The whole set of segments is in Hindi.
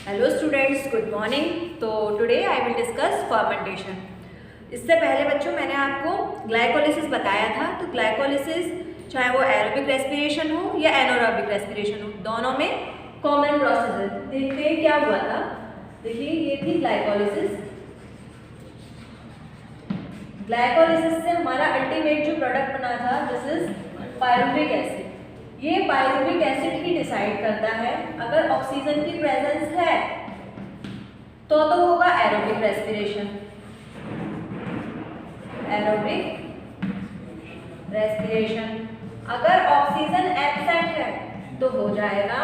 Hello students, good morning. तो today I will discuss fermentation. इससे पहले बच्चों मैंने आपको ग्लाइकोलिसिस बताया था। तो ग्लाइकोलिसिस चाहे वो एरोबिक रेस्पिरेशन हो या एनारोबिक रेस्पिरेशन हो, दोनों में कॉमन प्रोसेस है। देखते हैं क्या हुआ था। देखिए ये थी ग्लाइकोलिसिस। ग्लाइकोलिसिस से हमारा अल्टीमेट जो प्रोडक्ट बना था दिस इज पायरुविक एसिड। ये पायरुविक एसिड ही डिसाइड करता है अगर ऑक्सीजन की प्रेजेंस है तो होगा एरोबिक रेस्पिरेशन। Aerobic respiration. अगर ऑक्सीजन एब्सेंट है तो हो जाएगा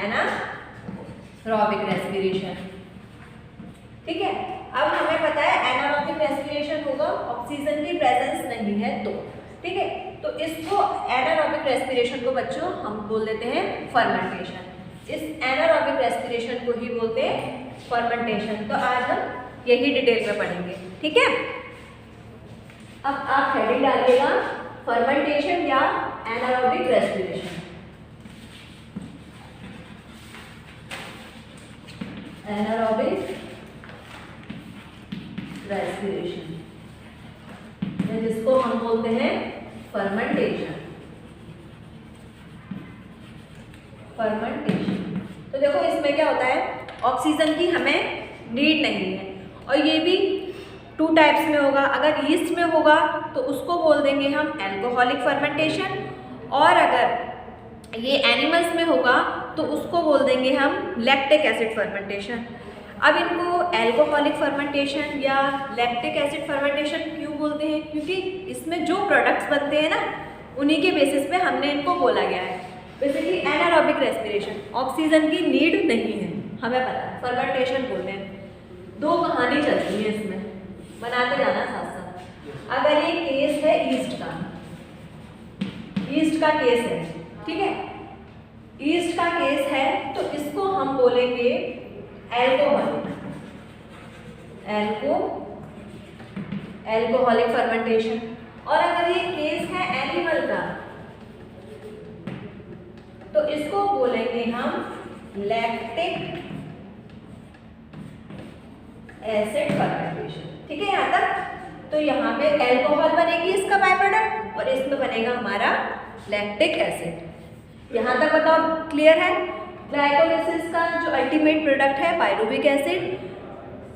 एनारोबिक रेस्पिरेशन। ठीक है, अब हमें पता है एनारोबिक रेस्पिरेशन होगा ऑक्सीजन की प्रेजेंस नहीं है तो। ठीक है, तो इसको एनारोबिक रेस्पिरेशन को बच्चों हम बोल देते हैं फर्मेंटेशन। इस एनारोबिक रेस्पिरेशन को ही बोलते हैं फर्मेंटेशन। तो आज हम यही डिटेल में पढ़ेंगे। ठीक है, अब आप हेडिंग डालिएगा फर्मेंटेशन या एनारोबिक रेस्पिरेशन। एनारोबिक रेस्पिरेशन जिसको हम बोलते हैं फर्मेंटेशन। फर्मेंटेशन तो देखो इसमें क्या होता है, ऑक्सीजन की हमें नीड नहीं है और ये भी टू टाइप्स में होगा। अगर यीस्ट में होगा तो उसको बोल देंगे हम एल्कोहलिक फर्मेंटेशन, और अगर ये एनिमल्स में होगा तो उसको बोल देंगे हम लैक्टिक एसिड फर्मेंटेशन। अब इनको एल्कोहलिक फर्मेंटेशन या लैक्टिक एसिड फर्मेंटेशन क्यों बोलते हैं? क्योंकि इसमें जो प्रोडक्ट्स बनते हैं ना उन्हीं के बेसिस पे हमने इनको बोला गया है। बेसिकली एनारोबिक रेस्पिरेशन ऑक्सीजन की नीड नहीं है, हमें पता है, फर्मेंटेशन बोलते हैं। दो कहानी चलती है इसमें, बनाते जाना साथ साथ। अगर ये केस है ईस्ट का केस है, ठीक है, ईस्ट का केस है तो इसको हम बोलेंगे एल्कोहलिक फर्मेंटेशन। और अगर ये केस है एनिमल का तो इसको बोलेंगे हम लैक्टिक एसिड फर्मेंटेशन। ठीक है यहाँ तक। तो यहाँ पे एल्कोहल बनेगी इसका बाय प्रोडक्ट और इसमें बनेगा हमारा लैक्टिक एसिड। यहाँ तक बताओ क्लियर है? ग्लाइकोलिसिस का जो अल्टीमेट प्रोडक्ट है पायरुविक एसिड,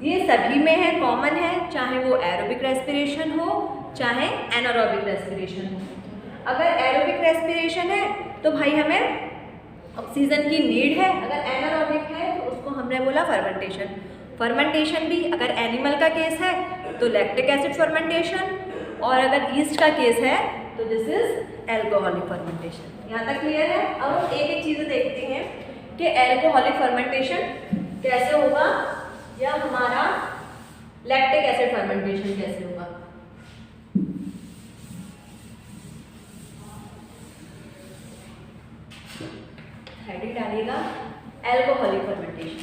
ये सभी में है, कॉमन है, चाहे वो एरोबिक रेस्पिरेशन हो चाहे एनारोबिक रेस्पिरेशन हो। अगर एरोबिक रेस्पिरेशन है तो भाई हमें ऑक्सीजन की नीड है, अगर एनारोबिक है तो उसको हमने बोला फर्मेंटेशन। फर्मेंटेशन भी अगर एनिमल का केस है तो लैक्टिक एसिड फर्मेंटेशन, और अगर ईस्ट का केस है तो दिस इज एल्कोहलिक फर्मेंटेशन। यहाँ तक क्लियर है? अब हम एक एक चीज़ें देखते हैं कि एल्कोहलिक फर्मेंटेशन कैसे होगा या हमारा लैक्टिक एसिड फर्मेंटेशन कैसे होगा। हेडिंग डालिएगा एल्कोहलिक फर्मेंटेशन।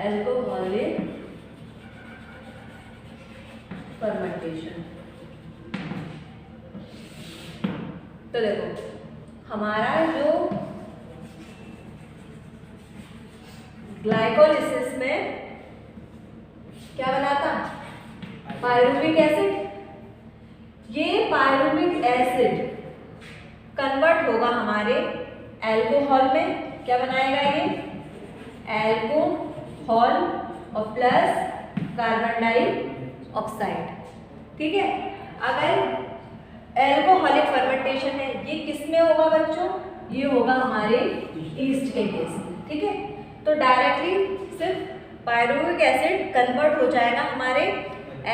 Alcoholic fermentation. तो देखो हमारा जो ग्लाइकोलिसिस में क्या बना था, पायरुविक एसिड। ये पायरुविक एसिड कन्वर्ट होगा हमारे एल्कोहल में। क्या बनाएगा ये? एल्कोहल और प्लस कार्बन डाइऑक्साइड। ठीक है, अगर एल्कोहलिक फर्मेंटेशन है ये किस में होगा बच्चों? ये होगा हमारे ईस्ट के केस में। ठीक है, तो डायरेक्टली सिर्फ पायरुविक एसिड कन्वर्ट हो जाएगा हमारे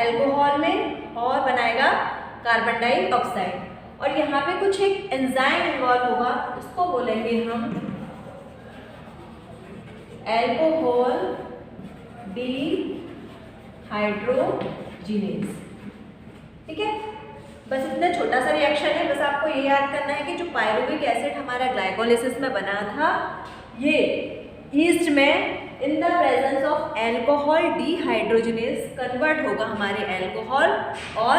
एल्कोहल में और बनाएगा कार्बन डाइऑक्साइड। और यहाँ पे कुछ एक एंजाइम इन्वॉल्व होगा, उसको बोलेंगे हम एल्कोहल डीहाइड्रोजिनेज। ठीक है, बस इतना छोटा सा रिएक्शन है। बस आपको ये याद करना है कि जो पायरुविक एसिड हमारा ग्लाइकोलिसिस में बना था ये ईस्ट में in the presence of alcohol dehydrogenase convert होगा हमारे एल्कोहल और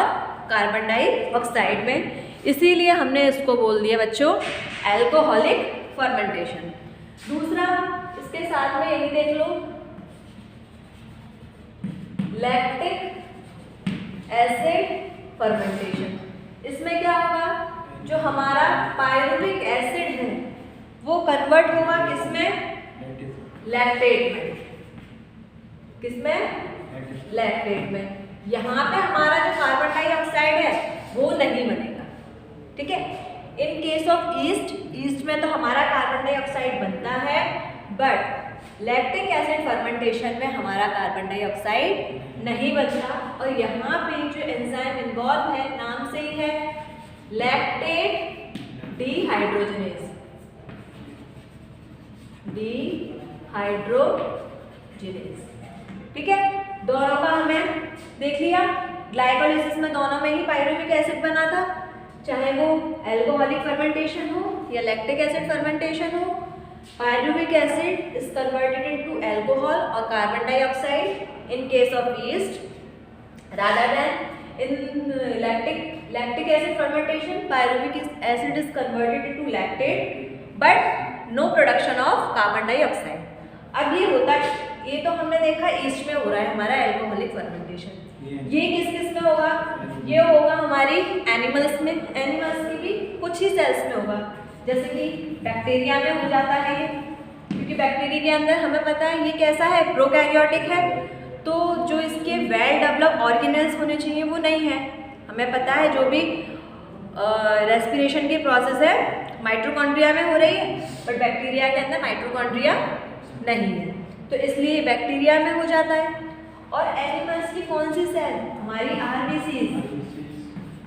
कार्बन डाइऑक्साइड में। इसीलिए हमने इसको बोल दिया बच्चों एल्कोहलिक फर्मेंटेशन। दूसरा इसके साथ में यही देख लो, लैक्टिक एसिड फर्मेंटेशन। इसमें क्या होगा, जो हमारा पायरुविक एसिड है वो कन्वर्ट होगा किसमें, लैक्टेट में। किसमें, लैक्टेट में। यहाँ पे हमारा जो कार्बन डाइऑक्साइड है वो नहीं बनेगा, ठीक है। इन केस ऑफ ईस्ट में तो हमारा कार्बन डाइऑक्साइड बनता है, बट लैक्टिक एसिड फर्मेंटेशन में हमारा कार्बन डाइऑक्साइड नहीं बनता। और यहाँ पे जो एंजाइम इन्वॉल्व है, नाम से ही है, लैक्टेट डिहाइड्रोजनेज। ठीक है, दोनों का हमें देख लिया। ग्लाइकोलाइसिस में दोनों में ही पायरुविक एसिड बना था, चाहे वो एल्कोहलिक फर्मेंटेशन हो या लैक्टिक एसिड फर्मेंटेशन हो। Pyruvic acid is converted into alcohol और carbon dioxide in case of yeast, rather than in lactic acid fermentation pyruvic acid is converted into lactate but no production of carbon dioxide. अब ये होता है, ये तो हमने देखा ईस्ट में हो रहा है हमारा एल्कोहलिक फर्मेंटेशन। ये किस किस में होगा, ये होगा हमारी एनिमल्स में, एनिमल्स की भी कुछ ही सेल्स में होगा, जैसे कि बैक्टीरिया में हो जाता है ये, क्योंकि बैक्टीरिया के अंदर हमें पता है ये कैसा है, प्रोकैरियोटिक है, तो जो इसके वेल डेवलप ऑर्गेनेल्स होने चाहिए वो नहीं है। हमें पता है जो भी रेस्पिरेशन की प्रोसेस है माइटोकॉन्ड्रिया में हो रही है, बट बैक्टीरिया के अंदर माइटोकॉन्ड्रिया नहीं है, तो इसलिए बैक्टीरिया में हो जाता है। और एनिमल्स की कौन सी सेल, हमारी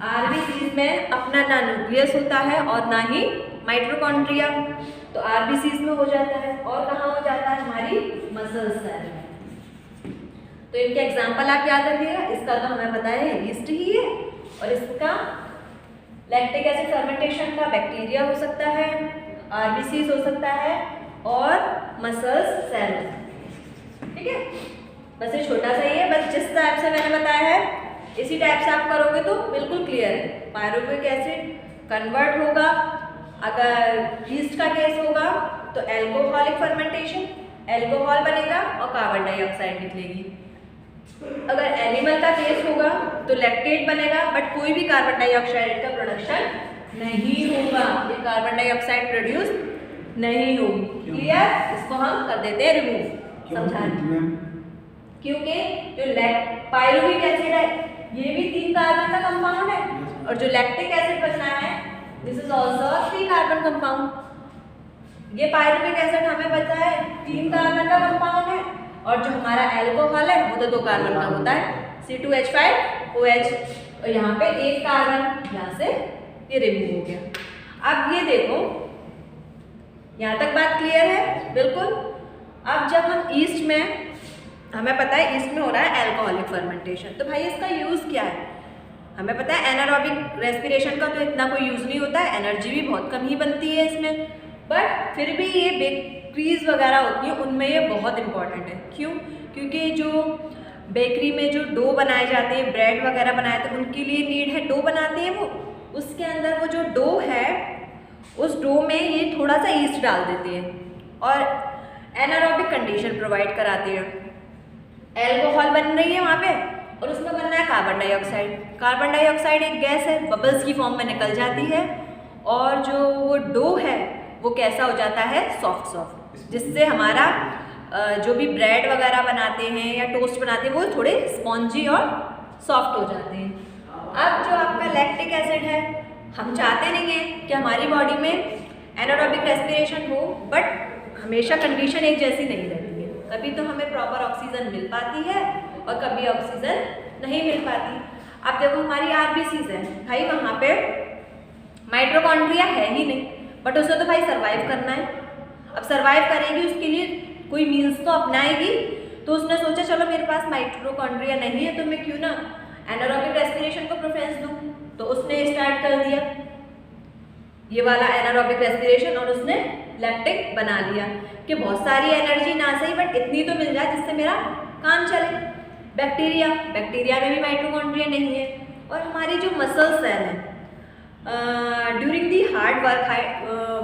आरबीसीज में अपना ना न्यूक्लियस होता है और ना ही माइटोकॉन्ड्रिया, तो आरबीसीज में हो जाता है। और कहाँ हो जाता है, हमारी मसल सेल में। तो इनके एग्जाम्पल आप याद रखिएगा। इसका तो हमें पता है यीस्ट ही है, और इसका लैक्टिक एसिड फर्मेंटेशन का बैक्टीरिया हो सकता है, आरबीसीज हो सकता है और मसल्स सेल, ठीक है। बस ये छोटा सा ही है, बस जिस टाइप से मैंने बताया है इसी टाइप से आप करोगे तो बिल्कुल क्लियर है। पायरुविक एसिड कन्वर्ट होगा, अगर यीस्ट का केस होगा तो एल्कोहलिक फर्मेंटेशन, एल्कोहल बनेगा और कार्बन डाइऑक्साइड निकलेगी। अगर एनिमल का केस होगा तो लैक्टेट बनेगा, बट कोई भी कार्बन डाइऑक्साइड का प्रोडक्शन नहीं होगा, ये कार्बन डाइऑक्साइड प्रोड्यूस नहीं होगी। क्लियर, इसको हम कर देते हैं रिमूव, समझा। क्योंकि जो पायरुविक एसिड है ये भी 3 कार्बन का कंपाउंड है, और जो लैक्टिक एसिड बचना है this is also 3 carbon compound. ये पायरुविक एसिड हमें बचा है 3 कार्बन का कंपाउंड है, और जो हमारा अल्कोहल है वो तो 2 कार्बन का होता है, C2H5OH, और यहाँ पे 1 कार्बन, यहाँ से ये रिमूव हो गया। अब ये देखो, यहाँ तक बात क्लियर है बिल्कुल। अब जब हम ईस्ट में, हमें पता है ईस्ट में हो रहा है एल्कोहलिक फर्मेंटेशन, तो भाई इसका यूज़ क्या है, हमें पता है एनारोबिक रेस्पिरेशन का तो इतना कोई यूज़ नहीं होता है, एनर्जी भी बहुत कम ही बनती है इसमें, बट फिर भी ये बेकरीज वगैरह होती हैं उनमें ये बहुत इंपॉर्टेंट है। क्यों, क्योंकि जो बेकरी में जो डो बनाए जाते हैं, ब्रेड वगैरह बनाए थे, उनके लिए नीड है, डो बनाते हैं वो, उसके अंदर वो जो डो है उस डो में ये थोड़ा सा ईस्ट डाल देते हैं और एनारोबिक कंडीशन प्रोवाइड कराते हैं। एल्कोहल बन रही है वहाँ पे और उसमें बन रहा है कार्बन डाइऑक्साइड। कार्बन डाइऑक्साइड एक गैस है, बबल्स की फॉर्म में निकल जाती है, और जो वो डो है वो कैसा हो जाता है, सॉफ्ट सॉफ्ट, जिससे हमारा जो भी ब्रेड वगैरह बनाते हैं या टोस्ट बनाते हैं वो थोड़े स्पॉन्जी और सॉफ्ट हो जाते हैं। अब जो आपका लैक्टिक एसिड है, हम चाहते नहीं हैं कि हमारी बॉडी में एनारोबिक रेस्पिरेशन हो, बट हमेशा कंडीशन एक जैसी नहीं रहती है, कभी तो हमें प्रॉपर ऑक्सीजन मिल पाती है और कभी ऑक्सीजन नहीं मिल पाती। अब देखो हमारी आरबीसीज है भाई, वहाँ पे माइटोकॉन्ड्रिया है ही नहीं, बट उसे तो भाई सर्वाइव करना है। अब सर्वाइव करेगी उसके लिए कोई मीन्स तो अपनाएगी, तो उसने सोचा चलो मेरे पास माइटोकॉन्ड्रिया नहीं है तो मैं क्यों ना एनारोबिक रेस्पिरेशन को प्रेफरेंस दूँ, तो उसने स्टार्ट कर दिया ये वाला एनारोबिक रेस्पिरेशन और उसने लैक्टिक बना लिया कि बहुत सारी एनर्जी ना सही बट इतनी तो मिल जाए जिससे मेरा काम चले। बैक्टीरिया में भी माइटोकॉन्ड्रिया नहीं है। और हमारी जो मसल सेल है, ड्यूरिंग दी हार्ड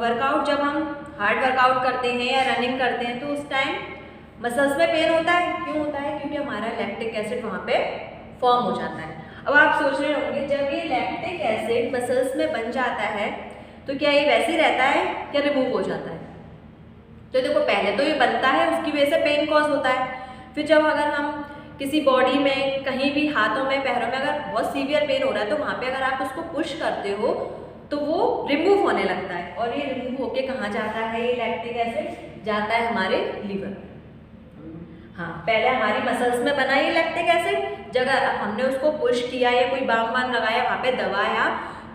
वर्कआउट, जब हम हार्ड वर्कआउट करते हैं या रनिंग करते हैं तो उस टाइम मसल्स में पेन होता है। क्यों होता है? क्योंकि हमारा लैक्टिक एसिड वहाँ पे फॉर्म हो जाता है। अब आप सोच रहे होंगे जब ये लैक्टिक एसिड मसल्स में बन जाता है तो क्या ये वैसे ही रहता है या रिमूव हो जाता है? तो देखो पहले तो ये बनता है, उसकी वजह से पेन कॉज होता है। फिर जब अगर हम किसी बॉडी में कहीं भी हाथों में पैरों में अगर बहुत सीवियर पेन हो रहा है तो वहाँ पे अगर आप उसको पुश करते हो तो वो रिमूव होने लगता है। और ये रिमूव होके कहाँ जाता है? ये लैक्टिक एसिड जाता है हमारे लीवर में। हाँ, पहले हमारी मसल्स में बना ये लैक्टिक एसिड, जगह हमने उसको पुश किया या कोई बाम वाम लगाया वहाँ पे दबाया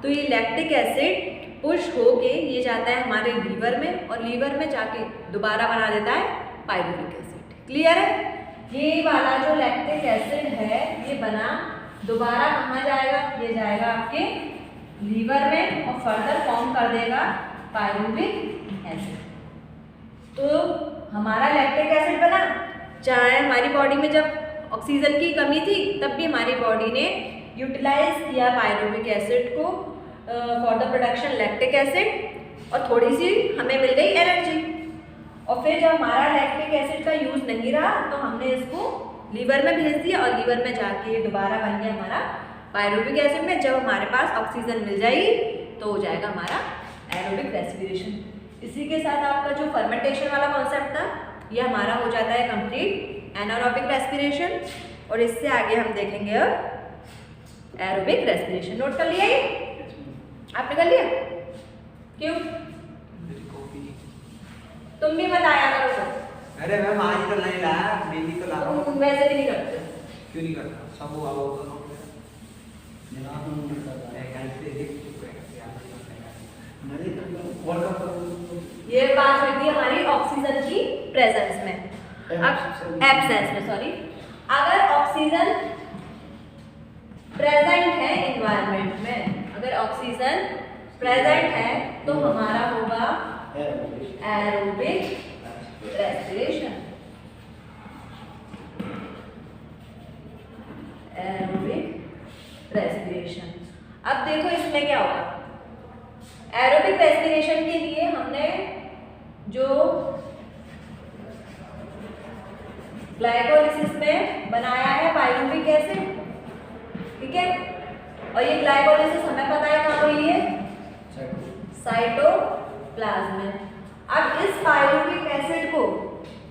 तो ये लैक्टिक एसिड पुश होके ये जाता है हमारे लीवर में और लीवर में जाके दोबारा बना देता है पायरुविक एसिड। क्लियर है? ये वाला जो लैक्टिक एसिड है ये बना दोबारा कहाँ जाएगा? ये जाएगा आपके लीवर में और फर्दर फॉर्म कर देगा पायरुविक एसिड। तो हमारा लैक्टिक एसिड बना, चाहे हमारी बॉडी में जब ऑक्सीजन की कमी थी तब भी हमारी बॉडी ने यूटिलाइज किया पायरुविक एसिड को for the production lactic acid और थोड़ी सी हमें मिल गई एनर्जी। और फिर जब हमारा लैक्टिक एसिड का यूज नहीं रहा तो हमने इसको लीवर में भेज दिया और लीवर में जाके दोबारा बन गया हमारा पायरुविक एसिड में। जब हमारे पास ऑक्सीजन मिल जाएगी तो हो जाएगा हमारा एरोबिक रेस्पिरेशन। इसी के साथ आपका जो फर्मेंटेशन वाला कॉन्सेप्ट था ये हमारा हो जाता है कंप्लीट एनारोबिक रेस्पिरेशन। और इससे आगे हम देखेंगे अब एरोबिक रेस्पिरेशन। नोट कर लिया? ये आपने कर लिया? क्यों? तुम भी बताया करो तो। अरे मैम आज तो नहीं लाया, डेली तो ला रहा हूं। तुम वैसे भी नहीं करते। क्यों नहीं करता? सब वो आओ तो मेरा तो नहीं करता है। कैसे देख चुके हैं ये बात हुई थी हमारी ऑक्सीजन की प्रेजेंस में, एब्सेंस में सॉरी। अगर ऑक्सीजन प्रेजेंट है एनवायरनमेंट में, अगर ऑक्सीजन प्रेजेंट है तो हमारा होगा एरोबिक रेस्पिरेशन। Aerobic respiration. अब देखो इसमें क्या होगा। एरोबिक रेस्पिरेशन के लिए हमने जो ग्लाइकोलिसिस में बनाया है पायरुविक एसिड, ठीक है। और ये ग्लाइकोलिसिस हमें पता है कहाँ हुई है? साइटोप्लाज्म में। अब इस पायरुविक एसिड को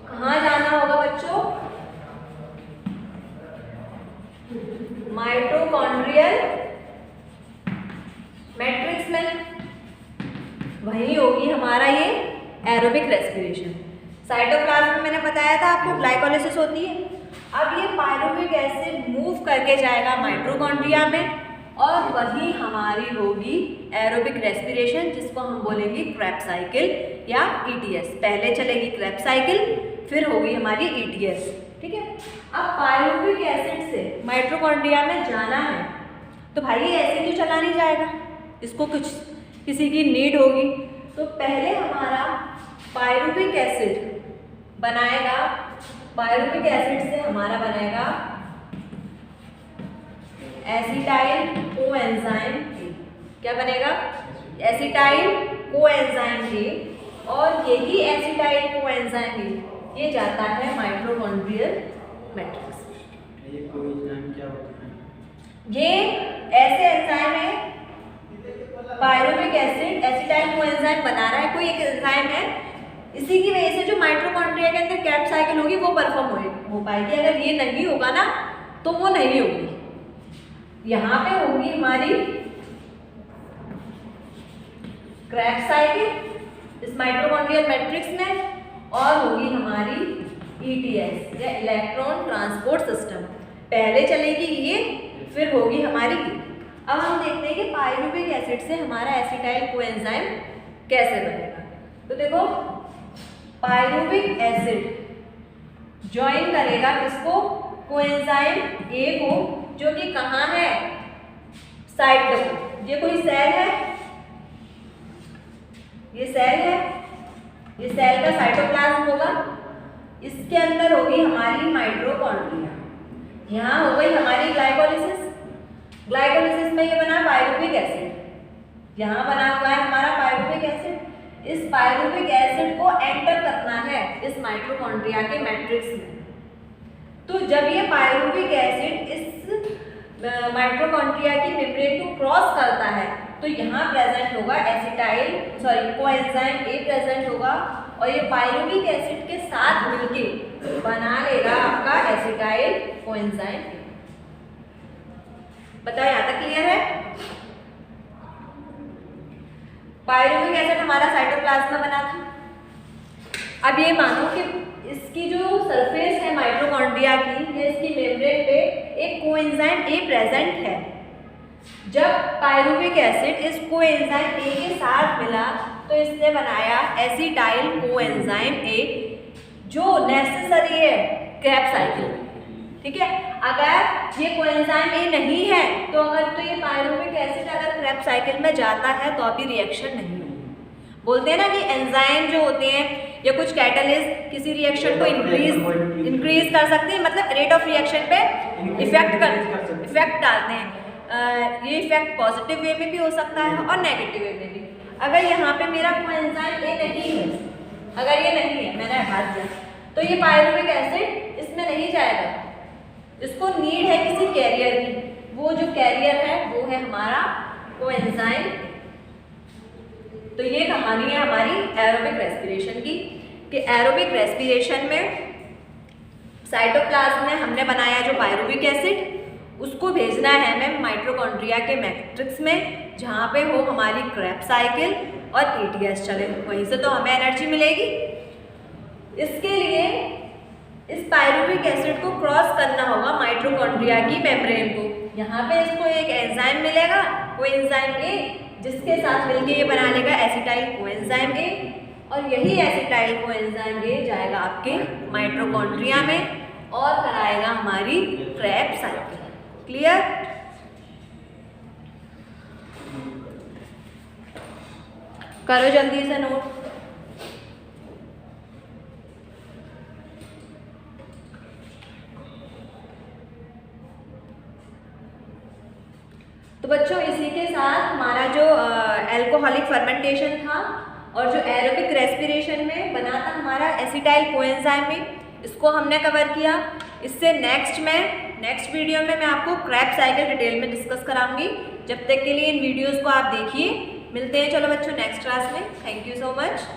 कहाँ जाना होगा बच्चों? माइटोकॉन्ड्रियल मैट्रिक्स में। वही होगी हमारा ये एरोबिक रेस्पिरेशन। साइटोप्लाज्म में मैंने बताया था आपको ग्लाइकोलिसिस होती है। अब ये पायरुविक एसिड मूव करके जाएगा माइटोकॉन्ड्रिया में और वही हमारी होगी एरोबिक रेस्पिरेशन, जिसको हम बोलेंगे क्रेब्स साइकिल या ईटीएस। पहले चलेगी क्रेब्स साइकिल, फिर होगी हमारी ईटीएस, ठीक है। अब पायरुविक एसिड से माइटोकॉन्ड्रिया में जाना है तो भाई ये ऐसे तो चला नहीं जाएगा, इसको कुछ किसी की नीड होगी। तो पहले हमारा पायरुविक एसिड बनाएगा, पायरुविक एसिड से हमारा बनेगा एसिटाइल कोएंजाइम ए। क्या बनेगा? Acetyl coenzyme A. और यही एसिटाइल कोएंजाइम ए ये जाता है माइटोकॉन्ड्रियल मैट्रिक्स। ये कोएंजाइम क्या होता है? ये ऐसे एंजाइम है, पायरुविक एसिड एसिटाइल कोएंजाइम बना रहा है, कोई एक एंजाइम है, इसी की वजह से जो माइटोकॉन्ड्रिया के अंदर कैप साइकिल होगी वो परफॉर्म हो पाएगी। अगर ये नहीं होगा ना तो वो नहीं होगी। यहाँ पे होगी हमारी क्रैब साइकिल इस माइटोकॉन्ड्रियल मैट्रिक्स में और होगी हमारी ईटीएस या इलेक्ट्रॉन ट्रांसपोर्ट सिस्टम। पहले चलेगी ये, फिर होगी हमारी। अब हम देखते हैं कि पायरुविक एसिड से हमारा एसिटाइल कोएंजाइम कैसे बनेगा। तो देखो पायरुविक एसिड ज्वाइन करेगा किसको? कोएंजाइम ए को, जो कि कहाँ है? साइटो। ये कोई सेल है, ये सेल है, ये सेल का साइटोप्लाज्म होगा। इसके अंदर होगी हमारी माइटोकॉन्ड्रिया। यहाँ हो गई हमारी ग्लाइकोलिसिस। ग्लाइकोलिसिस में ये बना पायरुविक एसिड, यहाँ बना हुआ है हमारा पायरुविक एसिड। इस पायरुविक एसिड को एंटर करना है इस माइटोकॉन्ड्रिया के मैट्रिक्स में। तो जब ये पायरुविक एसिड इस माइटोकॉन्ड्रिया की मेम्ब्रेन को क्रॉस करता है तो यहाँ प्रेजेंट होगा कोएंजाइम ए प्रेजेंट होगा और ये पायरुविक एसिड के साथ मिलके बना लेगा आपका एसिटाइल कोएंजाइम ए। बताओ यहाँ तक क्लियर है? पायरुविक एसिड हमारा साइटोप्लाज्म में बना था। अब ये मानो कि इसकी जो सरफेस है माइटोकॉन्ड्रिया की या इसकी मेम्ब्रेन पे एक कोएंजाइम ए प्रेजेंट है। जब पायरुविक एसिड इस कोएंजाइम ए के साथ मिला तो इसने बनाया एसिटाइल कोएंजाइम ए जो नेसेसरी है क्रेब्स साइकिल। ठीक है, अगर ये कोएंजाइम ए नहीं है तो ये पायरुविक एसिड अगर क्रेब्स साइकिल में जाता है तो अभी रिएक्शन नहीं होगी। बोलते हैं ना कि एंजाइम जो होते हैं या कुछ कैटलिस्ट किसी रिएक्शन को इंक्रीज कर सकते हैं, मतलब रेट ऑफ रिएक्शन पे इफेक्ट डालते हैं। ये इफेक्ट पॉजिटिव वे में भी हो सकता है और नेगेटिव वे में भी। अगर यहाँ पे मेरा कोएंजाइम ए नहीं है, अगर ये नहीं है, मैंने हटा दिया, तो ये पायरुविक एसिड इसमें नहीं जाएगा। इसको नीड है किसी कैरियर की, वो जो कैरियर है वो है हमारा कोएंजाइम। तो ये कहानी है हमारी एरोबिक रेस्पिरेशन की कि एरोबिक रेस्पिरेशन में साइटोप्लाज्म में हमने बनाया जो पायरुविक एसिड, उसको भेजना है हमें माइटोकॉन्ड्रिया के मैट्रिक्स में जहाँ पे हो हमारी क्रेब्स साइकिल और टीटीएस चले, वहीं से तो हमें एनर्जी मिलेगी। इसके लिए इस पायरुविक एसिड को क्रॉस करना होगा माइटोकॉन्ड्रिया की मेम्ब्रेन को। यहाँ पे इसको एक एंजाइम मिलेगा कोएंजाइम ए, जिसके साथ मिलके ये बना लेगा एसिटाइल कोएंजाइम ए और यही एसिटाइल कोएंजाइम ए जाएगा आपके माइटोकॉन्ड्रिया में और कराएगा हमारी क्रेब्स साइकिल। क्लियर? करो जल्दी से नोट। तो बच्चों इसी के साथ हमारा जो एल्कोहलिक फर्मेंटेशन था और जो एरोबिक रेस्पिरेशन में बना था हमारा एसिटाइल कोएंजाइम में, इसको हमने कवर किया। इससे नेक्स्ट वीडियो में मैं आपको क्रेब्स साइकिल डिटेल में डिस्कस कराऊंगी। जब तक के लिए इन वीडियोस को आप देखिए। मिलते हैं चलो बच्चों नेक्स्ट क्लास में। Thank you so much.